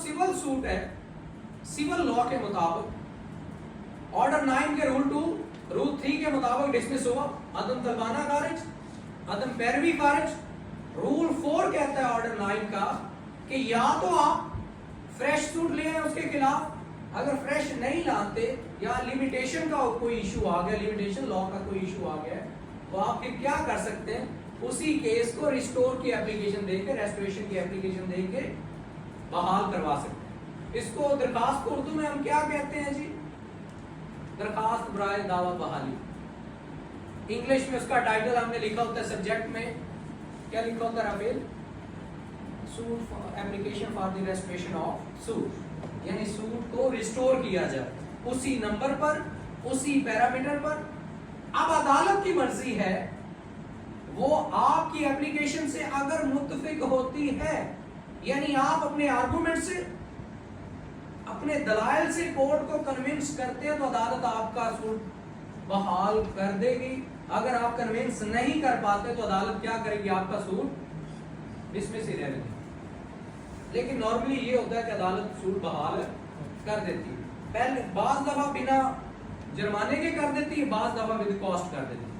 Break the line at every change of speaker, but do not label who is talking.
Civil suit है, civil law के मुताबिक ऑर्डर 9 के रूल 2 रूल 3 के मुताबिक डिसमिस हुआ, अदम तलबाना खारिज, अदम पैरवी खारिज। रूल 4 कहता है ऑर्डर 9 का कि या तो आप फ्रेश सूट ले आए उसके खिलाफ, अगर फ्रेश नहीं लाते या लिमिटेशन का कोई इशू आ गया, लिमिटेशन लॉ का कोई इशू आ गया, तो आप फिर क्या कर सकते हैं, उसी केस को रिस्टोर की एप्लीकेशन देके, रेस्टोरेशन की एप्लीकेशन देके बहाल करवा सकते हैं। इसको दरखास्त को उर्दू में हम क्या कहते हैं जी, दरखास्त बराए दावा बहाली। इंग्लिश में उसका टाइटल हमने लिखा होता है, सब्जेक्ट में क्या लिखा होता है राफेल, suit for application for the restoration of suit, यानी सूट को रिस्टोर किया जाए उसी नंबर पर, उसी पैरामीटर पर। अब अदालत की मर्जी है, वो आपकी एप्लीकेशन से अगर मुत्तफिक होती है, यानी आप अपने आर्गुमेंट से, अपने दलाइल से कोर्ट को कन्विंस करते हैं, तो अदालत आपका सूट बहाल कर देगी। अगर आप कन्विंस नहीं कर पाते तो अदालत क्या करेगी, आपका सूट डिसमिस ही रहेगी। लेकिन नॉर्मली ये होता है कि अदालत सूट बहाल कर देती है। पहले बाज दफा बिना जुर्माने के कर देती है, बाज दफा विद कॉस्ट कर देती है।